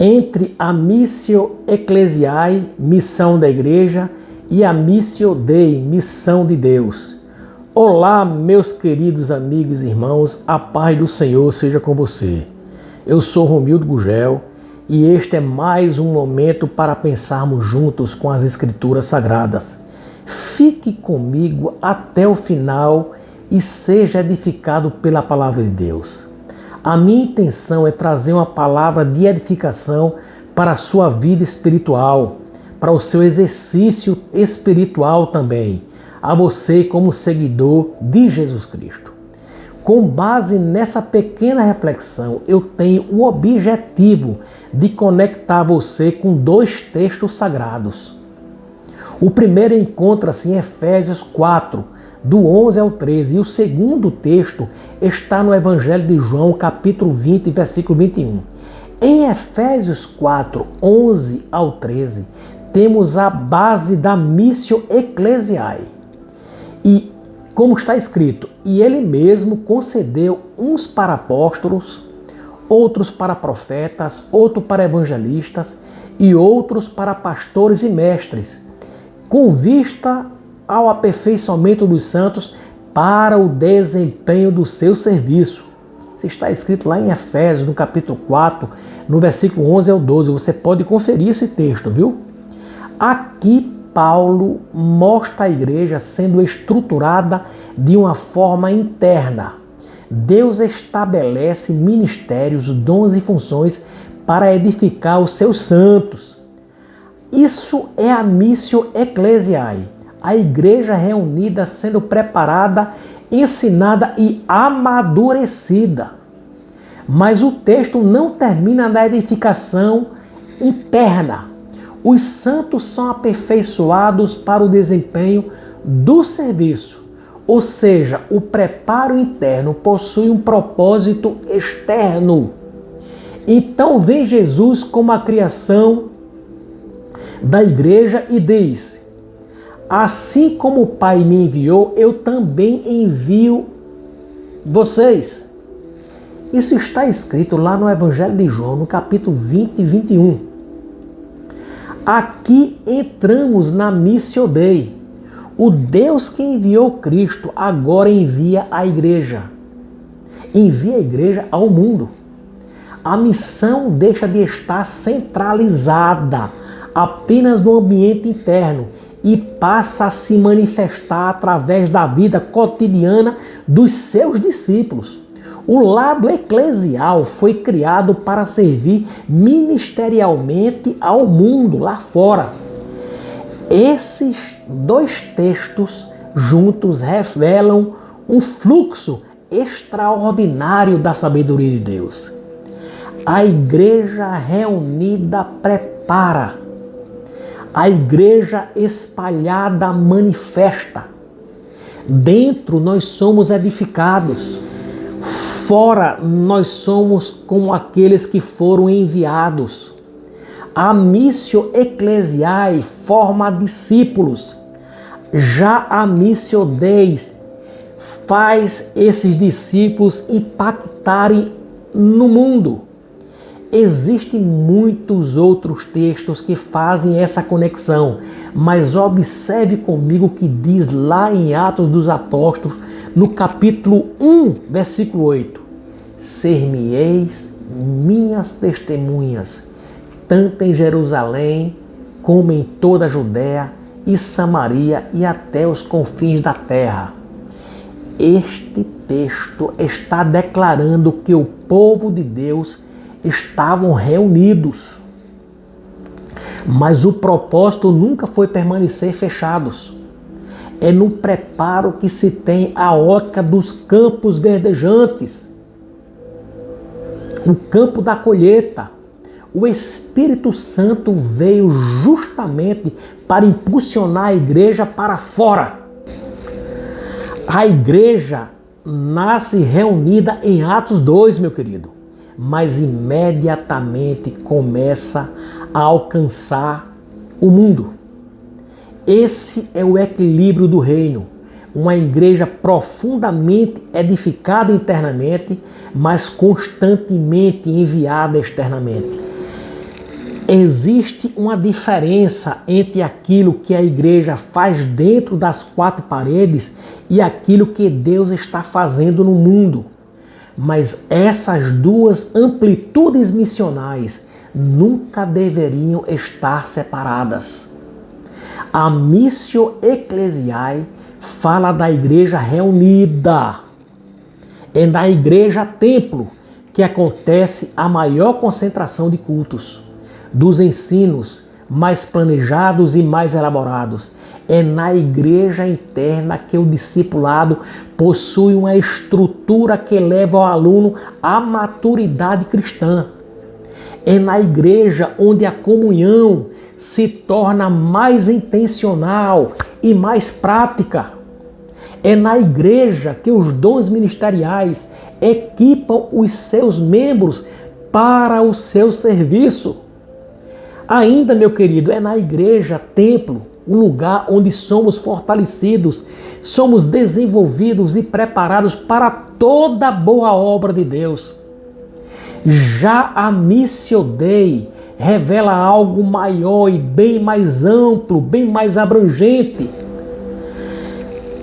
entre a Missio Ecclesiae, missão da igreja, e a Missio Dei, missão de Deus. Olá, meus queridos amigos e irmãos, a paz do Senhor seja com você. Eu sou Romildo Gugel e este é mais um momento para pensarmos juntos com as Escrituras Sagradas. Fique comigo até o final e seja edificado pela palavra de Deus. A minha intenção é trazer uma palavra de edificação para a sua vida espiritual, para o seu exercício espiritual também, a você como seguidor de Jesus Cristo. Com base nessa pequena reflexão, eu tenho o objetivo de conectar você com dois textos sagrados. O primeiro encontra-se em Efésios 4, do 11 ao 13, e o segundo texto está no Evangelho de João, capítulo 20, versículo 21. Em Efésios 4, 11 ao 13, temos a base da Missio Ecclesiae. E, como está escrito, e ele mesmo concedeu uns para apóstolos, outros para profetas, outros para evangelistas e outros para pastores e mestres, com vista ao aperfeiçoamento dos santos para o desempenho do seu serviço. Isso está escrito lá em Efésios, no capítulo 4, no versículo 11 ao 12. Você pode conferir esse texto, viu? Aqui Paulo mostra a igreja sendo estruturada de uma forma interna. Deus estabelece ministérios, dons e funções para edificar os seus santos. Isso é a Missio Ecclesiae, a igreja reunida sendo preparada, ensinada e amadurecida. Mas o texto não termina na edificação interna. Os santos são aperfeiçoados para o desempenho do serviço, ou seja, o preparo interno possui um propósito externo. Então vem Jesus como a criação da igreja e diz: assim como o Pai me enviou, eu também envio vocês. Isso está escrito lá no Evangelho de João, no capítulo 20 e 21. Aqui entramos na Missio Dei. O Deus que enviou Cristo agora envia a igreja. Envia a igreja ao mundo. A missão deixa de estar centralizada apenas no ambiente interno e passa a se manifestar através da vida cotidiana dos seus discípulos. O lado eclesial foi criado para servir ministerialmente ao mundo lá fora. Esses dois textos juntos revelam um fluxo extraordinário da sabedoria de Deus. A igreja reunida prepara. A igreja espalhada manifesta. Dentro nós somos edificados. Fora nós somos como aqueles que foram enviados. A Missio Ecclesiae forma discípulos. Já a Missio Dei faz esses discípulos impactarem no mundo. Existem muitos outros textos que fazem essa conexão, mas observe comigo o que diz lá em Atos dos Apóstolos, no capítulo 1, versículo 8. Ser-me-eis minhas testemunhas, tanto em Jerusalém como em toda a Judéia e Samaria e até os confins da terra. Este texto está declarando que o povo de Deus estavam reunidos. Mas o propósito nunca foi permanecer fechados. É no preparo que se tem a ótica dos campos verdejantes. O campo da colheita. O Espírito Santo veio justamente para impulsionar a igreja para fora. A igreja nasce reunida em Atos 2, meu querido, mas imediatamente começa a alcançar o mundo. Esse é o equilíbrio do reino. Uma igreja profundamente edificada internamente, mas constantemente enviada externamente. Existe uma diferença entre aquilo que a igreja faz dentro das quatro paredes e aquilo que Deus está fazendo no mundo. Mas essas duas amplitudes missionais nunca deveriam estar separadas. A Missio Ecclesiae fala da igreja reunida. É na igreja templo que acontece a maior concentração de cultos, dos ensinos mais planejados e mais elaborados. É na igreja interna que o discipulado possui uma estrutura que leva o aluno à maturidade cristã. É na igreja onde a comunhão se torna mais intencional e mais prática. É na igreja que os dons ministeriais equipam os seus membros para o seu serviço. Ainda, meu querido, é na igreja, templo, o lugar onde somos fortalecidos, somos desenvolvidos e preparados para toda boa obra de Deus. Já a Missio Dei revela algo maior e bem mais amplo, bem mais abrangente.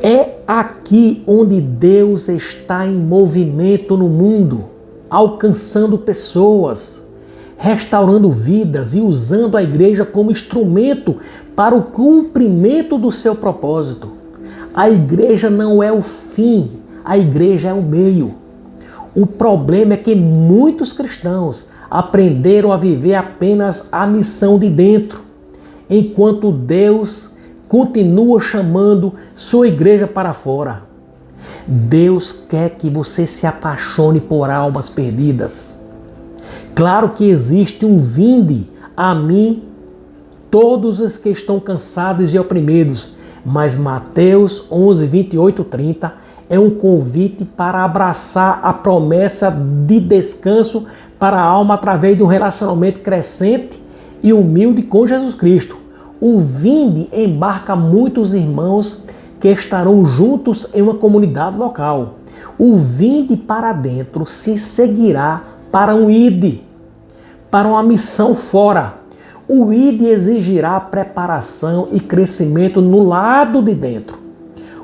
É aqui onde Deus está em movimento no mundo, alcançando pessoas, restaurando vidas e usando a igreja como instrumento para o cumprimento do seu propósito. A igreja não é o fim, a igreja é o meio. O problema é que muitos cristãos aprenderam a viver apenas a missão de dentro, enquanto Deus continua chamando sua igreja para fora. Deus quer que você se apaixone por almas perdidas. Claro que existe um vinde a mim, todos os que estão cansados e oprimidos, mas Mateus 11, 28, 30 é um convite para abraçar a promessa de descanso para a alma através de um relacionamento crescente e humilde com Jesus Cristo. O vinde embarca muitos irmãos que estarão juntos em uma comunidade local. O vinde para dentro se seguirá para um ide, para uma missão fora. O ide exigirá preparação e crescimento no lado de dentro.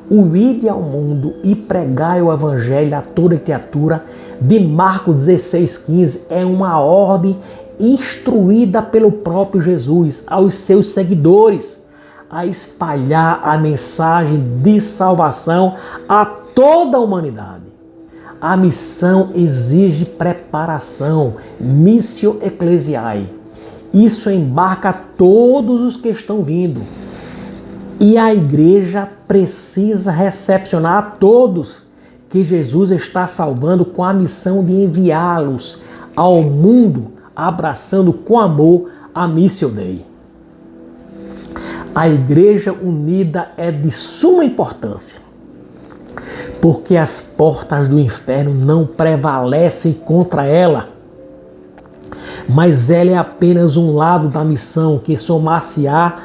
O ide ao mundo e pregai o evangelho a toda criatura, de Marcos 16,15, é uma ordem instruída pelo próprio Jesus aos seus seguidores a espalhar a mensagem de salvação a toda a humanidade. A missão exige preparação, Missio Ecclesiae. Isso embarca todos os que estão vindo. E a igreja precisa recepcionar a todos que Jesus está salvando com a missão de enviá-los ao mundo, abraçando com amor a Missio Dei. A igreja unida é de suma importância, porque as portas do inferno não prevalecem contra ela, mas ela é apenas um lado da missão que somar-se-á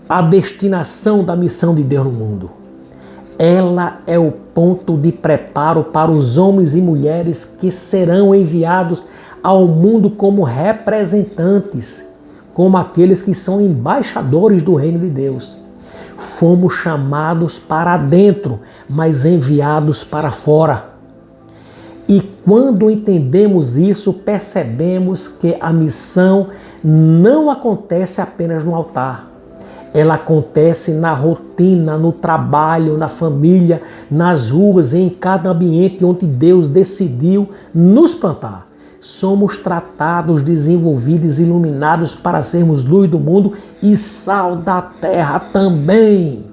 à destinação da missão de Deus no mundo. Ela é o ponto de preparo para os homens e mulheres que serão enviados ao mundo como representantes, como aqueles que são embaixadores do reino de Deus. Fomos chamados para dentro, mas enviados para fora. E quando entendemos isso, percebemos que a missão não acontece apenas no altar. Ela acontece na rotina, no trabalho, na família, nas ruas e em cada ambiente onde Deus decidiu nos plantar. Somos tratados, desenvolvidos, iluminados para sermos luz do mundo e sal da terra também.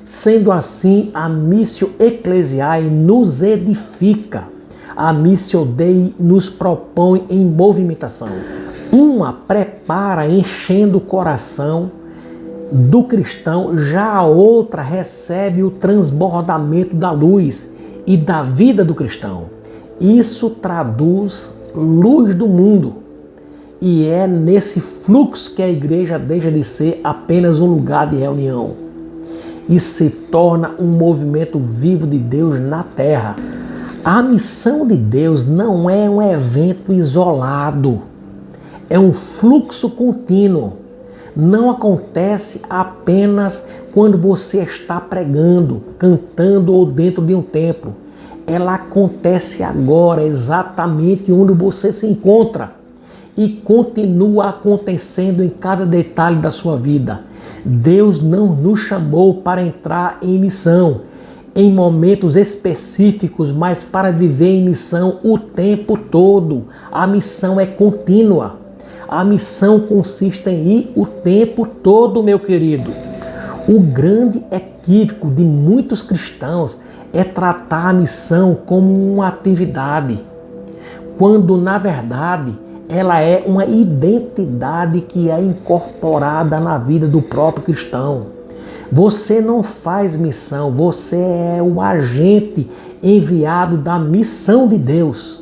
Sendo assim, a Missio Ecclesiae nos edifica. A Missio Dei nos propõe em movimentação. Uma prepara enchendo o coração do cristão, já a outra recebe o transbordamento da luz e da vida do cristão. Isso traduz luz do mundo. E é nesse fluxo que a igreja deixa de ser apenas um lugar de reunião e se torna um movimento vivo de Deus na terra. A missão de Deus não é um evento isolado. É um fluxo contínuo. Não acontece apenas quando você está pregando, cantando ou dentro de um templo. Ela acontece agora, exatamente onde você se encontra. E continua acontecendo em cada detalhe da sua vida. Deus não nos chamou para entrar em missão em momentos específicos, mas para viver em missão o tempo todo. A missão é contínua. A missão consiste em ir o tempo todo, meu querido. O grande equívoco de muitos cristãos é tratar a missão como uma atividade, quando na verdade ela é uma identidade que é incorporada na vida do próprio cristão. Você não faz missão, você é o agente enviado da missão de Deus.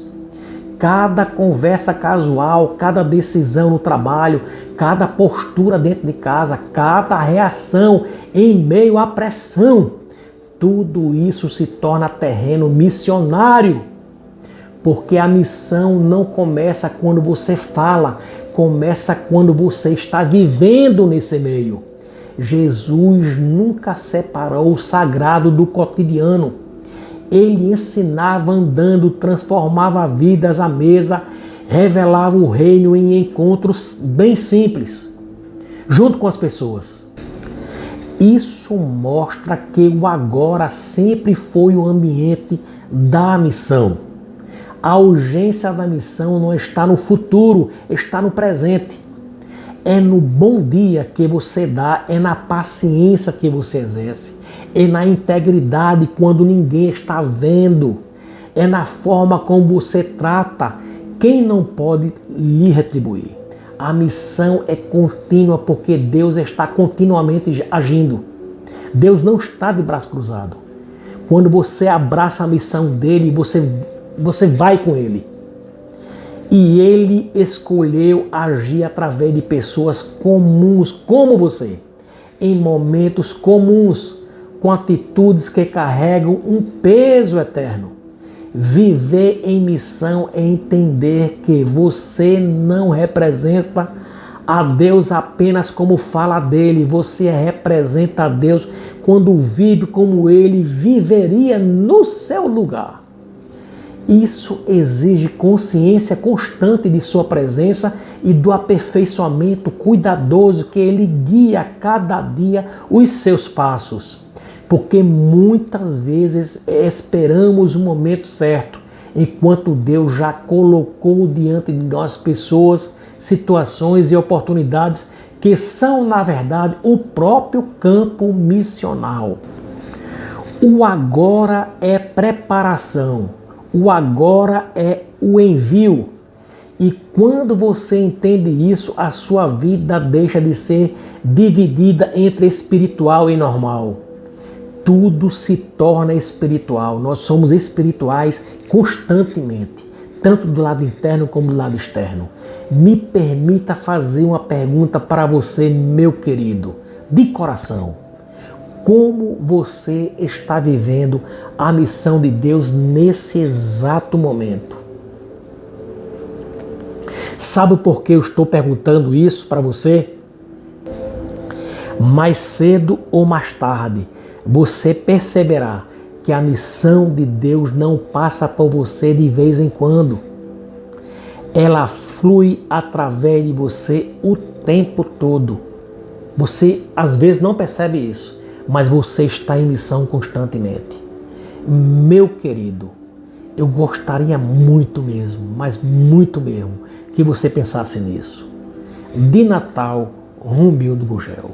Cada conversa casual, cada decisão no trabalho, cada postura dentro de casa, cada reação em meio à pressão, tudo isso se torna terreno missionário. Porque a missão não começa quando você fala, começa quando você está vivendo nesse meio. Jesus nunca separou o sagrado do cotidiano. Ele ensinava andando, transformava vidas à mesa, revelava o reino em encontros bem simples, junto com as pessoas. Isso mostra que o agora sempre foi o ambiente da missão. A urgência da missão não está no futuro, está no presente. É no bom dia que você dá, é na paciência que você exerce, é na integridade quando ninguém está vendo, é na forma como você trata quem não pode lhe retribuir. A missão é contínua porque Deus está continuamente agindo. Deus não está de braço cruzado. Quando você abraça a missão dele, você vai com ele. E ele escolheu agir através de pessoas comuns como você, em momentos comuns, com atitudes que carregam um peso eterno. Viver em missão é entender que você não representa a Deus apenas como fala dele, você representa a Deus quando vive como ele viveria no seu lugar. Isso exige consciência constante de sua presença e do aperfeiçoamento cuidadoso que ele guia a cada dia os seus passos. Porque muitas vezes esperamos o momento certo, enquanto Deus já colocou diante de nós pessoas, situações e oportunidades que são, na verdade, o próprio campo missional. O agora é preparação. O agora é o envio. E quando você entende isso, a sua vida deixa de ser dividida entre espiritual e normal. Tudo se torna espiritual. Nós somos espirituais constantemente, tanto do lado interno como do lado externo. Me permita fazer uma pergunta para você, meu querido, de coração. Como você está vivendo a missão de Deus nesse exato momento? Sabe por que eu estou perguntando isso para você? Mais cedo ou mais tarde, você perceberá que a missão de Deus não passa por você de vez em quando. Ela flui através de você o tempo todo. Você às vezes não percebe isso, mas você está em missão constantemente. Meu querido, eu gostaria muito mesmo, mas muito mesmo, que você pensasse nisso. De Natal, Romildo Gurgel.